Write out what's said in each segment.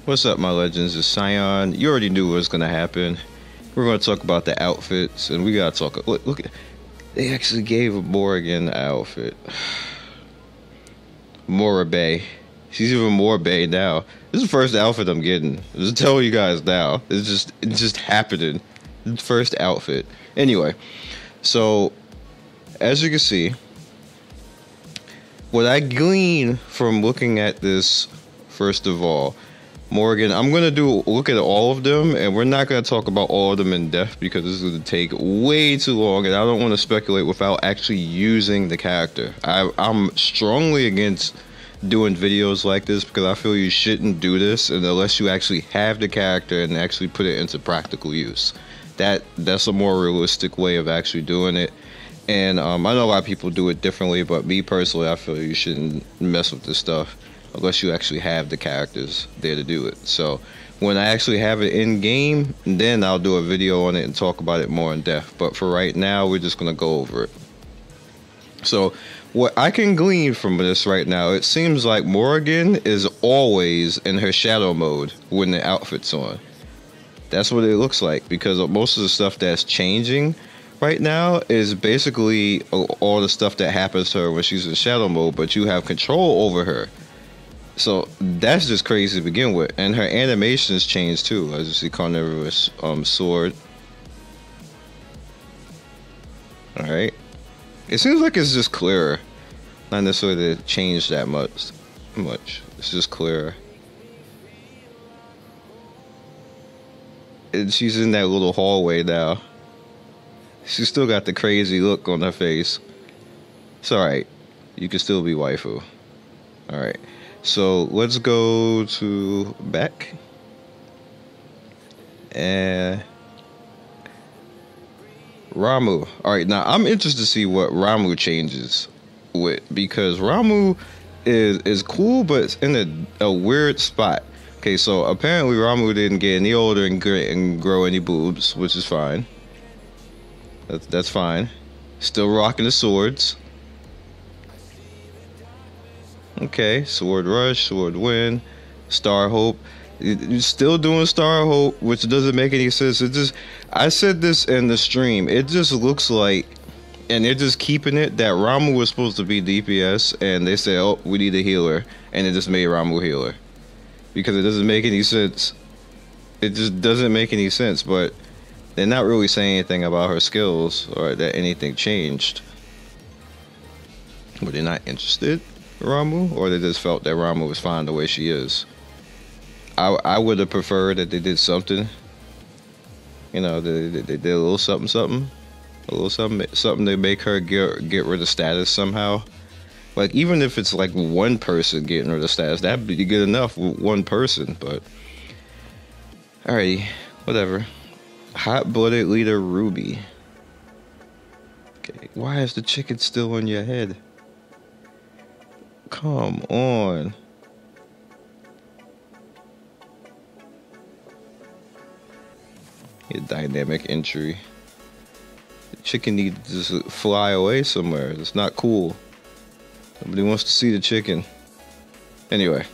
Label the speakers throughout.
Speaker 1: What's up, my legends? It's Scion. You already knew what was gonna happen. We're gonna talk about the outfits, and we gotta talk. Look at, they actually gave Morrigan an outfit. Morabay. She's even more Bay now. This is the first outfit I'm getting. I'm just telling you guys now. It's just happening. It's first outfit. Anyway, so as you can see, what I glean from looking at this, first of all, Morgan, I'm going to look at all of them, and we're not going to talk about all of them in depth because this is going to take way too long, and I don't want to speculate without actually using the character. I'm strongly against doing videos like this because I feel you shouldn't do this unless you actually have the character and actually put it into practical use. That's a more realistic way of actually doing it. And I know a lot of people do it differently, but me personally, I feel you shouldn't mess with this stuff unless you actually have the characters there to do it. So when I actually have it in game, then I'll do a video on it and talk about it more in depth. But for right now, we're just gonna go over it. So what I can glean from this right now, it seems like Morrigan is always in her shadow mode when the outfit's on. That's what it looks like, because most of the stuff that's changing right now is basically all the stuff that happens to her when she's in shadow mode, but you have control over her. So that's just crazy to begin with. And her animations change too, as you see Carnivorous sword. Alright. It seems like it's just clearer. Not necessarily to change that much. It's just clearer. And she's in that little hallway now. She's still got the crazy look on her face. It's alright. You can still be waifu. Alright. So let's go to back. And Ramu. Alright, now I'm interested to see what Ramu changes with, because Ramu is cool, but it's in a weird spot. Okay, so apparently Ramu didn't get any older and grow any boobs, which is fine. That's fine. Still rocking the swords. Okay, Sword Rush, Sword Wind, Star Hope. You're still doing Star Hope, which doesn't make any sense. It just, I said this in the stream, it just looks like, and they're just keeping it, that Ramu was supposed to be DPS, and they said, oh, we need a healer, and it just made Ramu healer. Because it doesn't make any sense. It just doesn't make any sense, but they're not really saying anything about her skills, or that anything changed. Were they not interested? Ramu, or they just felt that Ramu was fine the way she is. I would have preferred that they did something. You know, they did a little something, something to make her get rid of status somehow. Like, even if it's like one person getting rid of status, that'd be good enough with one person. But alrighty, whatever. Hot-blooded leader Ruby. Okay, why is the chicken still on your head? Come on. A dynamic entry. The chicken needs to just fly away somewhere. It's not cool. Nobody wants to see the chicken. Anyway.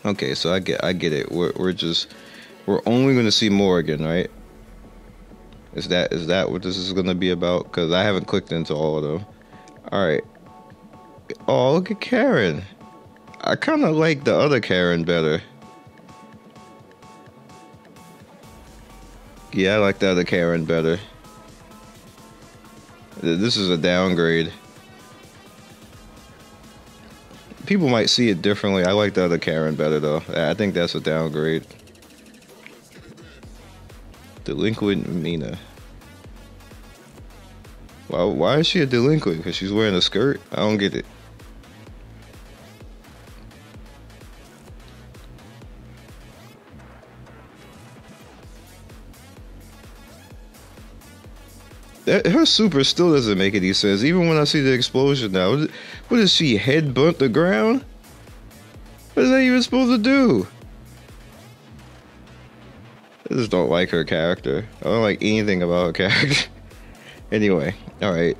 Speaker 1: Okay, so I get it. We're only going to see Morrigan, right? Is that what this is going to be about? Because I haven't clicked into all of them. All right. Oh, look at Karen. I kind of like the other Karen better. Yeah, I like the other Karen better. This is a downgrade. People might see it differently. I like the other Karen better, though. I think that's a downgrade. Delinquent Mina. Why is she a delinquent? Because she's wearing a skirt? I don't get it. Her super still doesn't make any sense. Even when I see the explosion now. What does she headbutt the ground? What is that even supposed to do? I just don't like her character. I don't like anything about her character. Anyway, alright.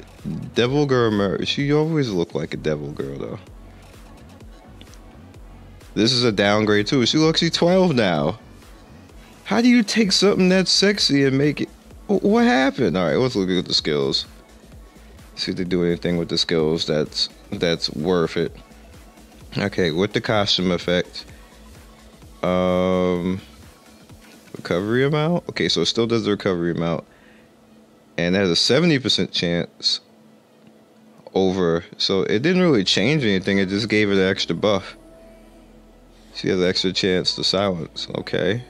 Speaker 1: Devil Girl Murray. She always looked like a devil girl, though. This is a downgrade too. She's 12 now. How do you take something that's sexy and make it? What happened? All right, let's look at the skills. See if they do anything with the skills that's worth it. Okay, with the costume effect, recovery amount. Okay, so it still does the recovery amount, and it has a 70% chance over. So it didn't really change anything. It just gave it an extra buff. She has an extra chance to silence. Okay.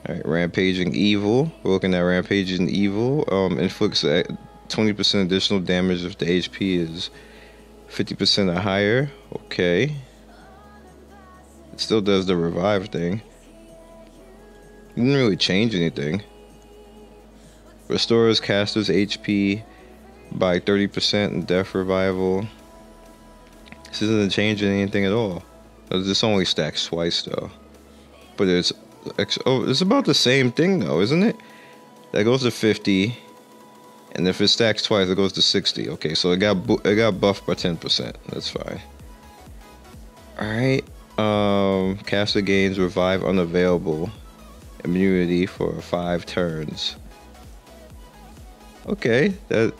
Speaker 1: All right, rampaging evil. We're looking at rampaging evil. Inflicts 20% additional damage if the HP is 50% or higher. Okay. It still does the revive thing. Didn't really change anything. Restores caster's HP by 30% in death revival. This isn't changing anything at all. This only stacks twice though. But it's about the same thing though, isn't it? That goes to 50, and if it stacks twice, it goes to 60. Okay, so it got buffed by 10%. That's fine. All right. Caster gains revive unavailable immunity for 5 turns. Okay, that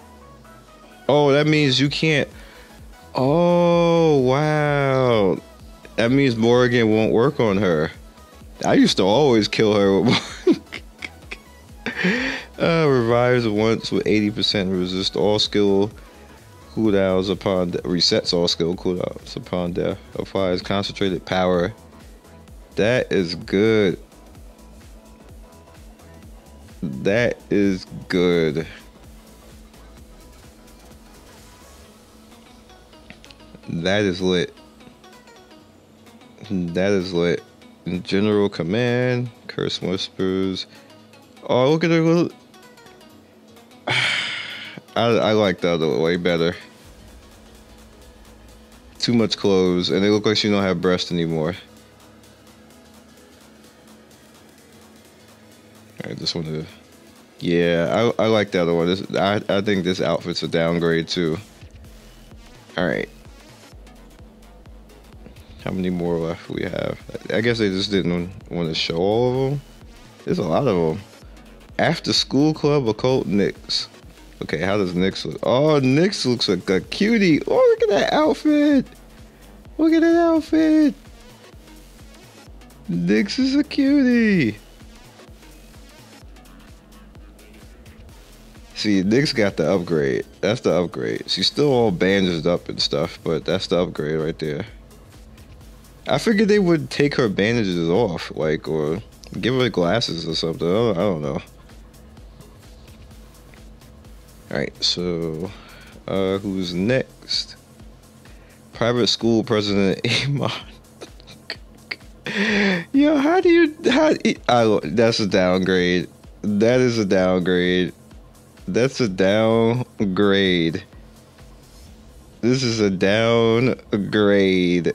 Speaker 1: means you can't. Oh wow, that means Morgan won't work on her. I used to always kill her with revives once with 80%, resist all skill cooldowns upon resets all skill cooldowns upon death, applies concentrated power. That is good. That is good. That is lit. That is lit. General command, curse whispers. Oh, look at her little. I like the other way better. Too much clothes, and they look like she don't have breasts anymore. I just want to. Yeah, I like the other one. I think this outfit's a downgrade too. All right. How many more left we have? I guess they just didn't want to show all of them. There's a lot of them. After school club occult Nyx. Okay, how does Nyx look? Oh, Nyx looks like a cutie. Oh, look at that outfit. Look at that outfit. Nyx is a cutie. See, Nyx got the upgrade. That's the upgrade. She's still all bandaged up and stuff, but that's the upgrade right there. I figured they would take her bandages off, like, or give her glasses or something. I don't know. Alright, so, who's next? Private school president Amon. Yo, that's a downgrade. That is a downgrade. That's a downgrade. This is a downgrade.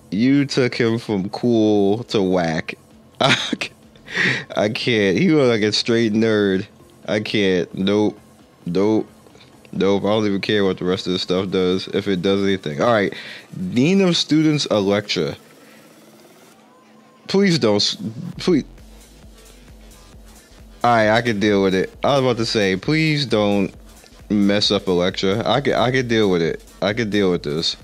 Speaker 1: You took him from cool to whack. I can't. He was like a straight nerd. I can't. Nope. I don't even care what the rest of this stuff does, if it does anything. All right. Dean of Students Electra. Please don't. Please. All right, I can deal with it. I was about to say, please don't mess up Electra. I can deal with it. I can deal with this.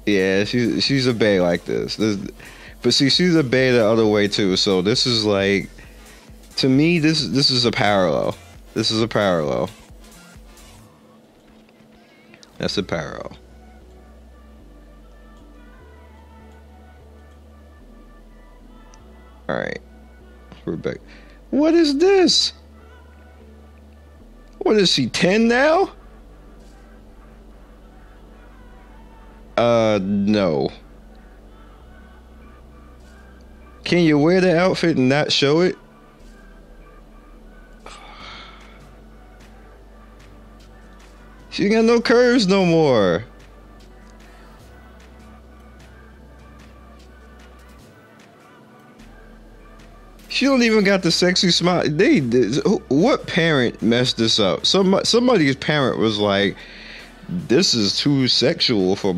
Speaker 1: Yeah, she's a bae like this. But see, she's a bae the other way too. So this is like, to me, this is a parallel. This is a parallel. That's a parallel. All right, we're back. What is this? What is she, 10 now? No. Can you wear the outfit and not show it? She ain't got no curves no more. She don't even got the sexy smile. What parent messed this up? Somebody's parent was like, "This is too sexual for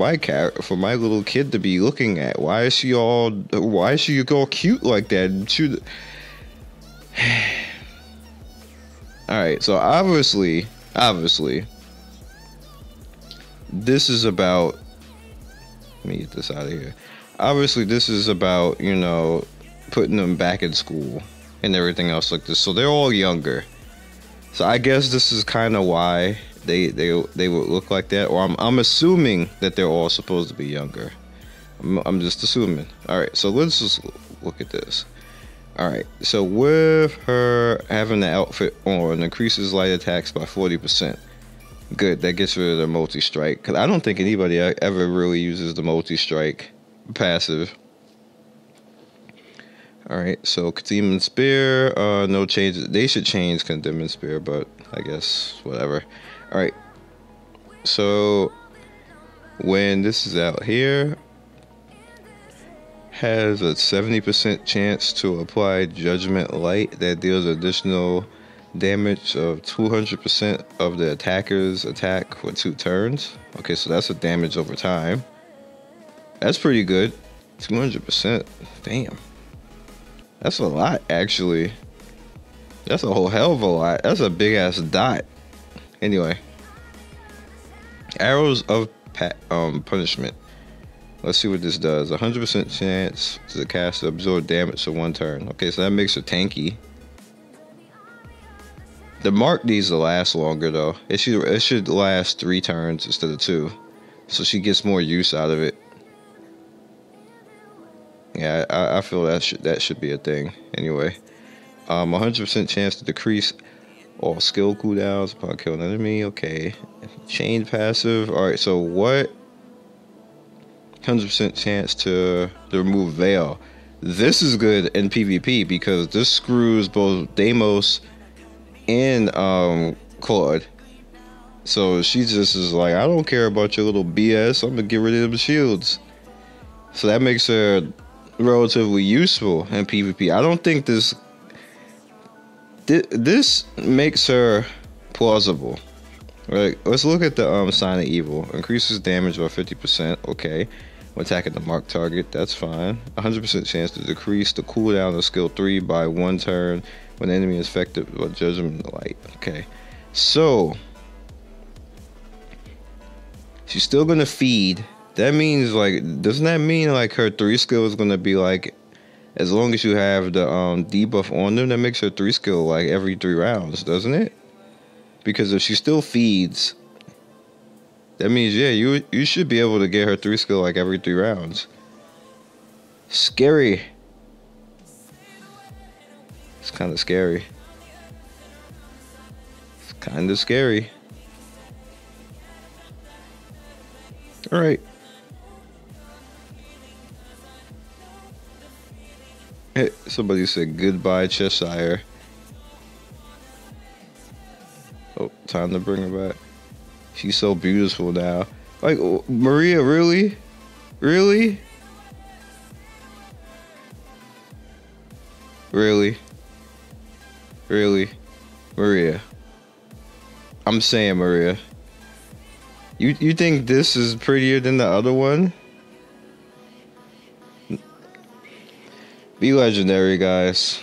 Speaker 1: for my little kid to be looking at. Why is she all cute like that?" All right, so obviously, this is about. Let me get this out of here. Obviously, this is about, you know, putting them back in school and everything else like this. So they're all younger. So I guess this is kind of why they would look like that. Or I'm assuming that they're all supposed to be younger. I'm just assuming. All right, so let's just look at this. All right, so with her having the outfit on, increases light attacks by 40%. Good, that gets rid of the multi-strike. Because I don't think anybody ever really uses the multi-strike passive. Alright, so Demon Spear, no changes. They should change Condemning Spear, but I guess whatever. Alright, so when this is out here, has a 70% chance to apply Judgment Light that deals additional damage of 200% of the attacker's attack for 2 turns. Okay, so that's a damage over time. That's pretty good. 200%. Damn. That's a lot, actually. That's a whole hell of a lot. That's a big ass dot. Anyway. Arrows of Punishment. Let's see what this does. 100% chance to cast absorb damage for 1 turn. Okay, so that makes her tanky. The mark needs to last longer, though. It should last 3 turns instead of 2. So she gets more use out of it. Yeah, I feel that should be a thing. Anyway, 100% chance to decrease all skill cooldowns upon killing an enemy. Okay, chain passive. All right, so what? 100% chance to remove veil. This is good in PvP because this screws both Deimos and Claude. So she just is like, I don't care about your little BS. I'm gonna get rid of them shields. So that makes her relatively useful in PvP. I don't think this makes her plausible. Right? Let's look at the Sign of Evil. Increases damage by 50%. Okay. When attacking the marked target, that's fine. 100% chance to decrease the cooldown of skill 3 by 1 turn when the enemy is affected by Judgment Light. Okay. So she's still gonna feed. That means, like, doesn't that mean like her 3 skill is gonna be like, as long as you have the debuff on them, that makes her 3 skill like every 3 rounds, doesn't it? Because if she still feeds, that means, yeah, you should be able to get her 3 skill like every 3 rounds. Scary. It's kind of scary. It's kind of scary. All right. Hey, somebody said goodbye, Cheshire. Oh, time to bring her back. She's so beautiful now. Like, Maria, really? Really? Really? Really? Maria. I'm saying, Maria. You think this is prettier than the other one? Be legendary, guys.